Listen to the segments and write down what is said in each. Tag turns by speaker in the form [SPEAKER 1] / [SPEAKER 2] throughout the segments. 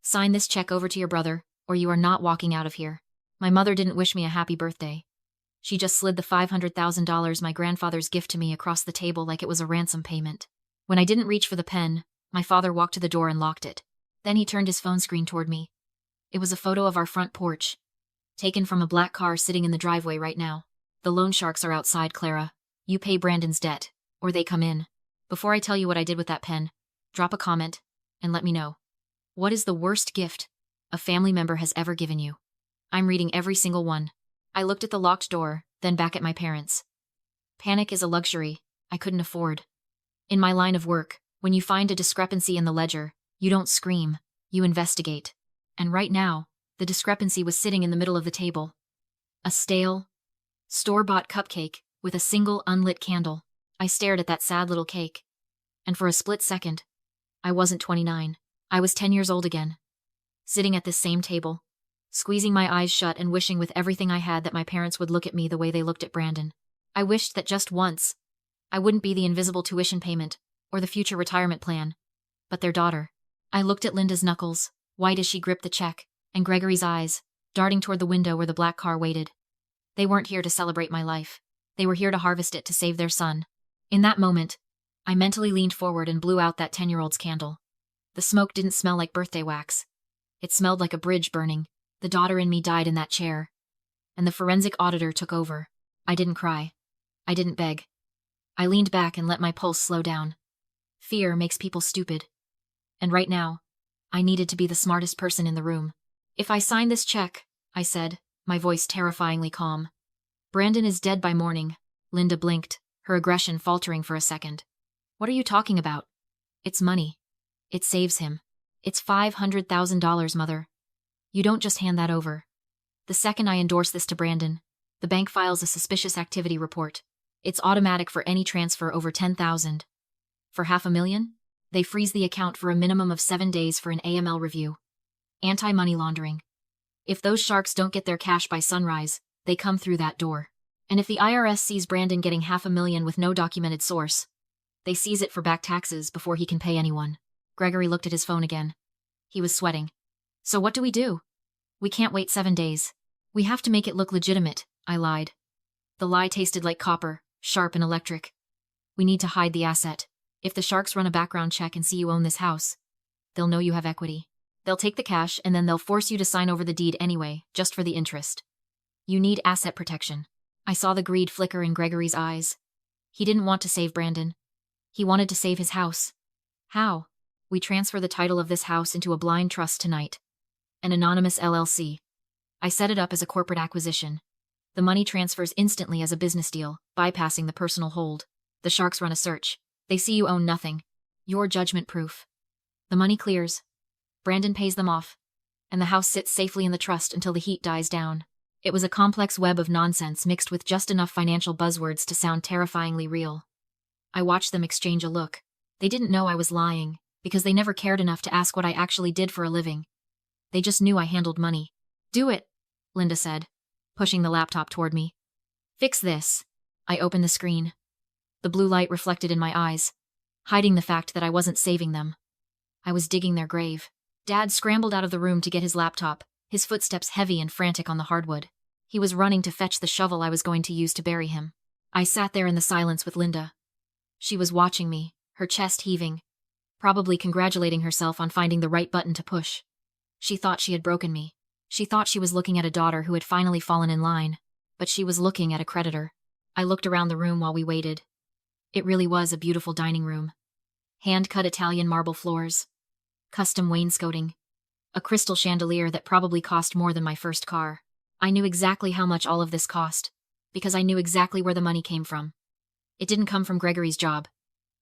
[SPEAKER 1] Sign this check over to your brother, or you are not walking out of here. My mother didn't wish me a happy birthday. She just slid the $500,000, my grandfather's gift, to me across the table like it was a ransom payment. When I didn't reach for the pen, my father walked to the door and locked it. Then he turned his phone screen toward me. It was a photo of our front porch, taken from a black car sitting in the driveway right now. The loan sharks are outside, Clara. You pay Brandon's debt, or they come in. Before I tell you what I did with that pen, drop a comment and let me know. What is the worst gift a family member has ever given you? I'm reading every single one. I looked at the locked door, then back at my parents. Panic is a luxury I couldn't afford. In my line of work, when you find a discrepancy in the ledger, you don't scream, you investigate. And right now, the discrepancy was sitting in the middle of the table. A stale, store-bought cupcake with a single unlit candle. I stared at that sad little cake. And for a split second, I wasn't 29. I was 10 years old again. Sitting at this same table, squeezing my eyes shut and wishing with everything I had that my parents would look at me the way they looked at Brandon. I wished that just once, I wouldn't be the invisible tuition payment or the future retirement plan, but their daughter. I looked at Linda's knuckles, white as she gripped the check, and Gregory's eyes, darting toward the window where the black car waited. They weren't here to celebrate my life. They were here to harvest it to save their son. In that moment, I mentally leaned forward and blew out that 10-year-old's candle. The smoke didn't smell like birthday wax. It smelled like a bridge burning. The daughter in me died in that chair. And the forensic auditor took over. I didn't cry. I didn't beg. I leaned back and let my pulse slow down. Fear makes people stupid. And right now, I needed to be the smartest person in the room. If I sign this check, I said, my voice terrifyingly calm. Brandon is dead by morning. Linda blinked, her aggression faltering for a second. What are you talking about? It's money. It saves him. It's $500,000, Mother. You don't just hand that over. The second I endorse this to Brandon, the bank files a suspicious activity report. It's automatic for any transfer over $10,000. For $500,000, they freeze the account for a minimum of 7 days for an AML review. Anti-money laundering. If those sharks don't get their cash by sunrise, they come through that door. And if the IRS sees Brandon getting $500,000 with no documented source, they seize it for back taxes before he can pay anyone. Gregory looked at his phone again. He was sweating. So what do? We can't wait 7 days. We have to make it look legitimate, I lied. The lie tasted like copper, sharp and electric. We need to hide the asset. If the sharks run a background check and see you own this house, they'll know you have equity. They'll take the cash and then they'll force you to sign over the deed anyway, just for the interest. You need asset protection. I saw the greed flicker in Gregory's eyes. He didn't want to save Brandon. He wanted to save his house. How? We transfer the title of this house into a blind trust tonight. An anonymous LLC. I set it up as a corporate acquisition. The money transfers instantly as a business deal, bypassing the personal hold. The sharks run a search. They see you own nothing. You're judgment proof. The money clears. Brandon pays them off. And the house sits safely in the trust until the heat dies down. It was a complex web of nonsense mixed with just enough financial buzzwords to sound terrifyingly real. I watched them exchange a look. They didn't know I was lying, because they never cared enough to ask what I actually did for a living. They just knew I handled money. Do it, Linda said, pushing the laptop toward me. Fix this. I opened the screen. The blue light reflected in my eyes, hiding the fact that I wasn't saving them. I was digging their grave. Dad scrambled out of the room to get his laptop, his footsteps heavy and frantic on the hardwood. He was running to fetch the shovel I was going to use to bury him. I sat there in the silence with Linda. She was watching me, her chest heaving, probably congratulating herself on finding the right button to push. She thought she had broken me. She thought she was looking at a daughter who had finally fallen in line, but she was looking at a creditor. I looked around the room while we waited. It really was a beautiful dining room. Hand-cut Italian marble floors, custom wainscoting, a crystal chandelier that probably cost more than my first car. I knew exactly how much all of this cost, because I knew exactly where the money came from. It didn't come from Gregory's job.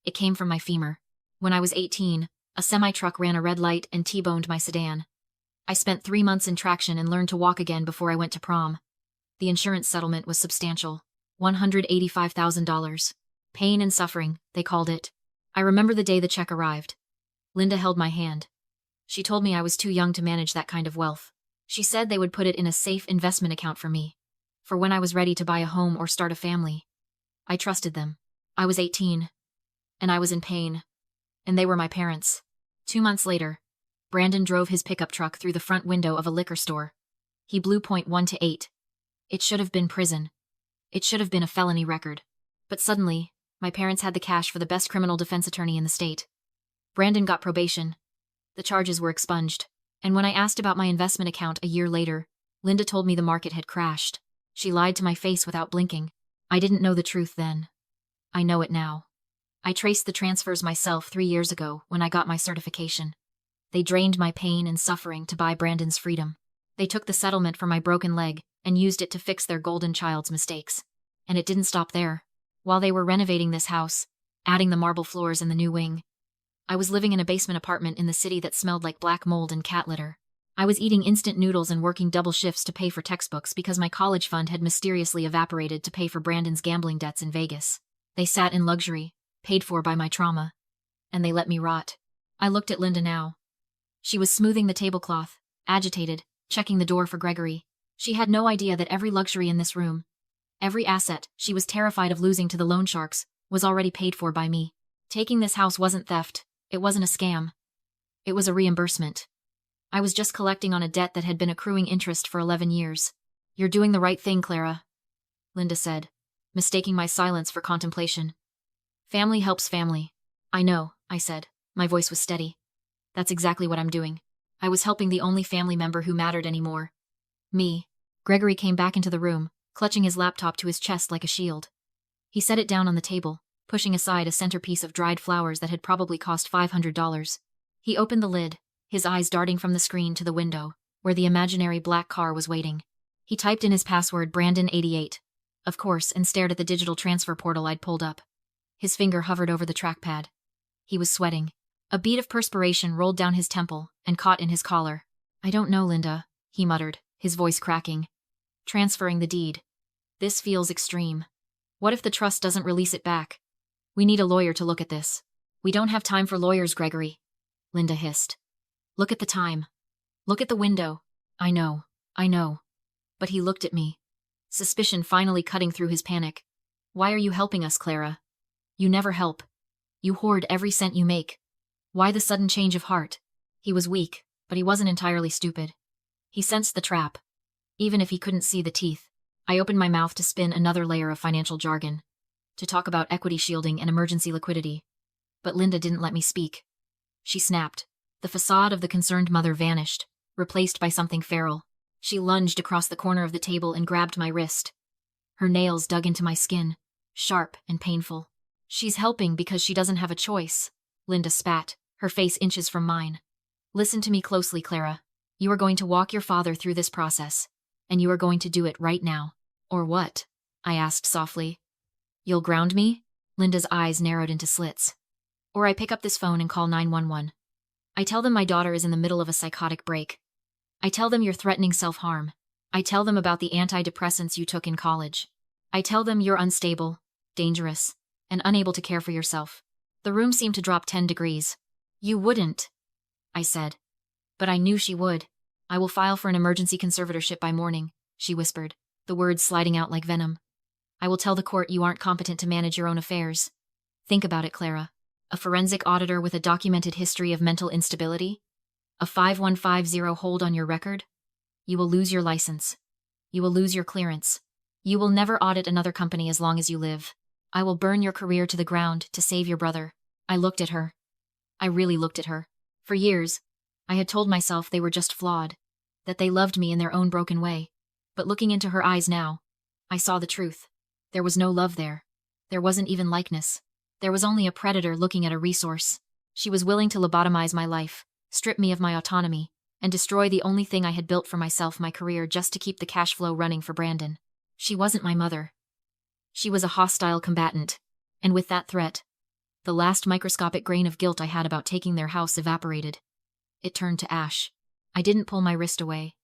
[SPEAKER 1] It came from my femur. When I was 18, a semi-truck ran a red light and T-boned my sedan. I spent 3 months in traction and learned to walk again before I went to prom. The insurance settlement was substantial. $185,000. Pain and suffering, they called it. I remember the day the check arrived. Linda held my hand. She told me I was too young to manage that kind of wealth. She said they would put it in a safe investment account for me, for when I was ready to buy a home or start a family. I trusted them. I was 18, and I was in pain, and they were my parents. 2 months later, Brandon drove his pickup truck through the front window of a liquor store. He blew point 1 to 8. It should have been prison. It should have been a felony record. But suddenly, my parents had the cash for the best criminal defense attorney in the state. Brandon got probation. The charges were expunged. And when I asked about my investment account a year later, Linda told me the market had crashed. She lied to my face without blinking. I didn't know the truth then. I know it now. I traced the transfers myself 3 years ago when I got my certification. They drained my pain and suffering to buy Brandon's freedom. They took the settlement for my broken leg and used it to fix their golden child's mistakes. And it didn't stop there. While they were renovating this house, adding the marble floors in the new wing, I was living in a basement apartment in the city that smelled like black mold and cat litter. I was eating instant noodles and working double shifts to pay for textbooks because my college fund had mysteriously evaporated to pay for Brandon's gambling debts in Vegas. They sat in luxury, paid for by my trauma. And they let me rot. I looked at Linda now. She was smoothing the tablecloth, agitated, checking the door for Gregory. She had no idea that every luxury in this room, every asset she was terrified of losing to the loan sharks, was already paid for by me. Taking this house wasn't theft. It wasn't a scam. It was a reimbursement. I was just collecting on a debt that had been accruing interest for 11 years. "You're doing the right thing, Clara," Linda said, mistaking my silence for contemplation. "Family helps family." "I know," I said. My voice was steady. "That's exactly what I'm doing." I was helping the only family member who mattered anymore. Me. Gregory came back into the room, clutching his laptop to his chest like a shield. He set it down on the table, pushing aside a centerpiece of dried flowers that had probably cost $500. He opened the lid, his eyes darting from the screen to the window, where the imaginary black car was waiting. He typed in his password Brandon88, of course, and stared at the digital transfer portal I'd pulled up. His finger hovered over the trackpad. He was sweating. A bead of perspiration rolled down his temple and caught in his collar. "I don't know, Linda," he muttered, his voice cracking. "Transferring the deed. This feels extreme. What if the trust doesn't release it back? We need a lawyer to look at this." "We don't have time for lawyers, Gregory," Linda hissed. "Look at the time. Look at the window." I know. But he looked at me, suspicion finally cutting through his panic. "Why are you helping us, Clara? You never help. You hoard every cent you make. Why the sudden change of heart?" He was weak, but he wasn't entirely stupid. He sensed the trap, even if he couldn't see the teeth. I opened my mouth to spin another layer of financial jargon, to talk about equity shielding and emergency liquidity. But Linda didn't let me speak. She snapped. The facade of the concerned mother vanished, replaced by something feral. She lunged across the corner of the table and grabbed my wrist. Her nails dug into my skin, sharp and painful. "She's helping because she doesn't have a choice," Linda spat, her face inches from mine. "Listen to me closely, Clara. You are going to walk your father through this process, and you are going to do it right now." "Or what?" I asked softly. "You'll ground me?" Linda's eyes narrowed into slits. "Or I pick up this phone and call 911. I tell them my daughter is in the middle of a psychotic break. I tell them you're threatening self-harm. I tell them about the antidepressants you took in college. I tell them you're unstable, dangerous, and unable to care for yourself." The room seemed to drop 10 degrees. "You wouldn't," I said. "But I knew she would. I will file for an emergency conservatorship by morning," she whispered, the words sliding out like venom. "I will tell the court you aren't competent to manage your own affairs. Think about it, Clara. A forensic auditor with a documented history of mental instability? A 5150 hold on your record? You will lose your license. You will lose your clearance. You will never audit another company as long as you live. I will burn your career to the ground to save your brother." I looked at her. I really looked at her. For years, I had told myself they were just flawed, that they loved me in their own broken way. But looking into her eyes now, I saw the truth. There was no love there. There wasn't even likeness. There was only a predator looking at a resource. She was willing to lobotomize my life, strip me of my autonomy, and destroy the only thing I had built for myself, my career, just to keep the cash flow running for Brandon. She wasn't my mother. She was a hostile combatant, and with that threat, the last microscopic grain of guilt I had about taking their house evaporated. It turned to ash. I didn't pull my wrist away.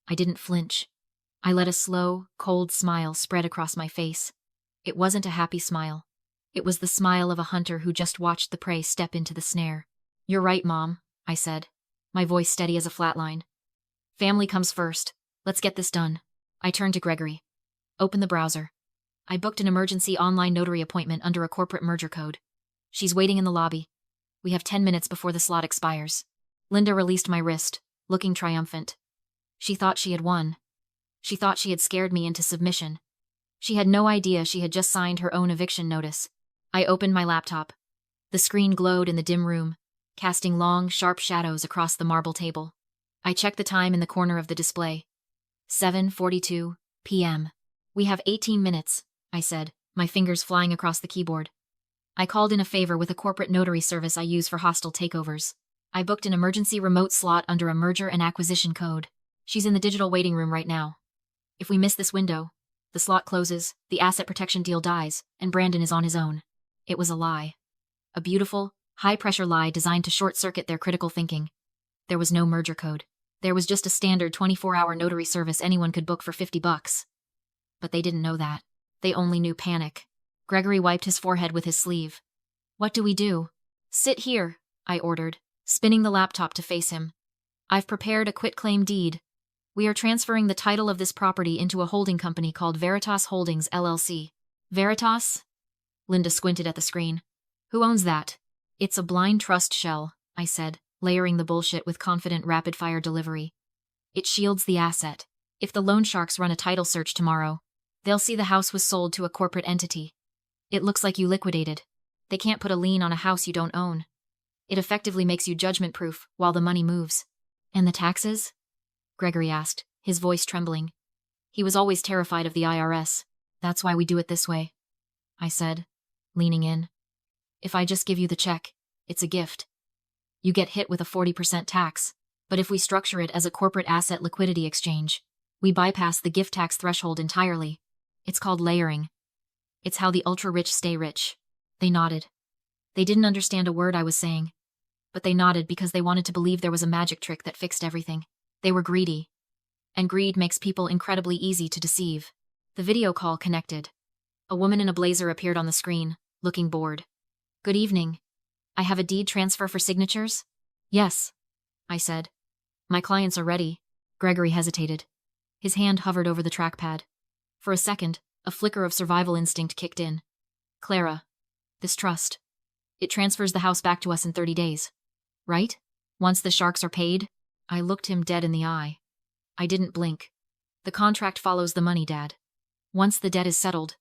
[SPEAKER 1] I didn't flinch. I let a slow, cold smile spread across my face. It wasn't a happy smile. It was the smile of a hunter who just watched the prey step into the snare. "You're right, Mom," I said, my voice steady as a flatline. "Family comes first. Let's get this done." I turned to Gregory. "Open the browser." I booked an emergency online notary appointment under a corporate merger code. "She's waiting in the lobby. We have 10 minutes before the slot expires." Linda released my wrist, looking triumphant. She thought she had won. She thought she had scared me into submission. She had no idea she had just signed her own eviction notice. I opened my laptop. The screen glowed in the dim room, casting long, sharp shadows across the marble table. I checked the time in the corner of the display. 7:42 p.m. We have 18 minutes, I said, my fingers flying across the keyboard. I called in a favor with a corporate notary service I use for hostile takeovers. I booked an emergency remote slot under a merger and acquisition code. She's in the digital waiting room right now. If we miss this window, the slot closes, the asset protection deal dies, and Brandon is on his own. It was a lie. A beautiful, high-pressure lie designed to short-circuit their critical thinking. There was no merger code. There was just a standard 24-hour notary service anyone could book for $50. But they didn't know that. They only knew panic. Gregory wiped his forehead with his sleeve. What do we do? Sit here, I ordered, spinning the laptop to face him. I've prepared a quitclaim deed. We are transferring the title of this property into a holding company called Veritas Holdings, LLC. Veritas? Linda squinted at the screen. Who owns that? It's a blind trust shell, I said, layering the bullshit with confident rapid-fire delivery. It shields the asset. If the loan sharks run a title search tomorrow, they'll see the house was sold to a corporate entity. It looks like you liquidated. They can't put a lien on a house you don't own. It effectively makes you judgment-proof while the money moves. And the taxes? Gregory asked, his voice trembling. He was always terrified of the IRS. That's why we do it this way, I said, leaning in. If I just give you the check, it's a gift. You get hit with a 40% tax, but if we structure it as a corporate asset liquidity exchange, we bypass the gift tax threshold entirely. It's called layering. It's how the ultra-rich stay rich. They nodded. They didn't understand a word I was saying, but they nodded because they wanted to believe there was a magic trick that fixed everything. They were greedy. And greed makes people incredibly easy to deceive. The video call connected. A woman in a blazer appeared on the screen, looking bored. Good evening. I have a deed transfer for signatures? Yes, I said. My clients are ready. Gregory hesitated. His hand hovered over the trackpad. For a second, a flicker of survival instinct kicked in. Clara, this trust. It transfers the house back to us in 30 days. Right? Once the sharks are paid? I looked him dead in the eye. I didn't blink. The contract follows the money, Dad. Once the debt is settled,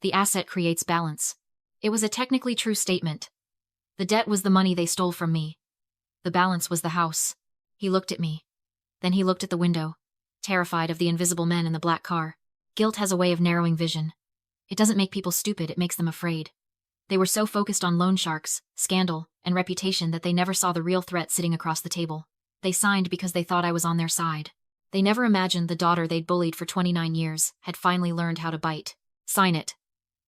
[SPEAKER 1] the asset creates balance. It was a technically true statement. The debt was the money they stole from me. The balance was the house. He looked at me. Then he looked at the window, terrified of the invisible men in the black car. Guilt has a way of narrowing vision. It doesn't make people stupid, it makes them afraid. They were so focused on loan sharks, scandal, and reputation that they never saw the real threat sitting across the table. They signed because they thought I was on their side. They never imagined the daughter they'd bullied for 29 years had finally learned how to bite. Sign it,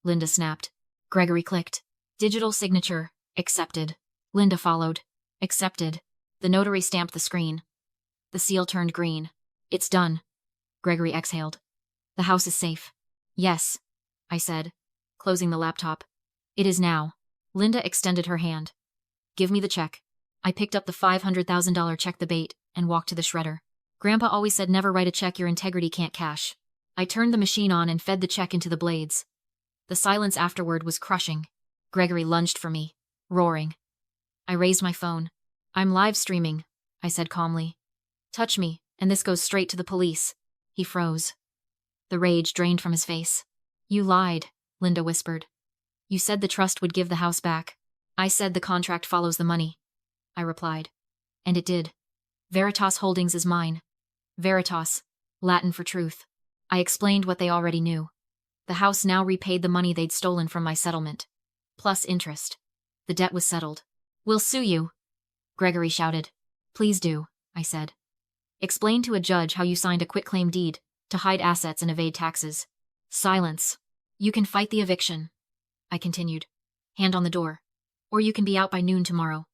[SPEAKER 1] Linda snapped. Gregory clicked. Digital signature. Accepted. Linda followed. Accepted. The notary stamped the screen. The seal turned green. It's done. Gregory exhaled. The house is safe. Yes, I said, closing the laptop. It is now. Linda extended her hand. Give me the check. I picked up the $500,000 check the bait and walked to the shredder. Grandpa always said never write a check your integrity can't cash. I turned the machine on and fed the check into the blades. The silence afterward was crushing. Gregory lunged for me, roaring. I raised my phone. I'm live streaming, I said calmly. Touch me, and this goes straight to the police. He froze. The rage drained from his face. You lied, Linda whispered. You said the trust would give the house back. I said the contract follows the money, I replied. And it did. Veritas Holdings is mine. Veritas, Latin for truth. I explained what they already knew. The house now repaid the money they'd stolen from my settlement. Plus interest. The debt was settled. We'll sue you, Gregory shouted. Please do, I said. Explain to a judge how you signed a quitclaim deed to hide assets and evade taxes. Silence. You can fight the eviction, I continued. Hand on the door. Or you can be out by noon tomorrow.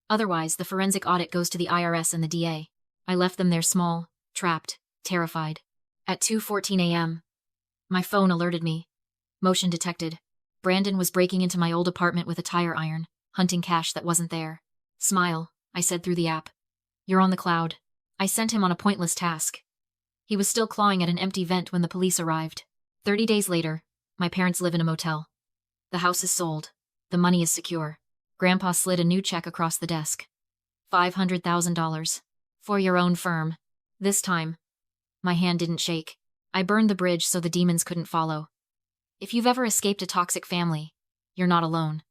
[SPEAKER 1] Otherwise, the forensic audit goes to the IRS and the DA. I left them there small, trapped, terrified. At 2:14 a.m., my phone alerted me. Motion detected. Brandon was breaking into my old apartment with a tire iron, hunting cash that wasn't there. Smile, I said through the app. You're on the cloud. I sent him on a pointless task. He was still clawing at an empty vent when the police arrived. 30 days later, my parents live in a motel. The house is sold. The money is secure. Grandpa slid a new check across the desk. $500,000. For your own firm. This time. My hand didn't shake. I burned the bridge so the demons couldn't follow. If you've ever escaped a toxic family, you're not alone.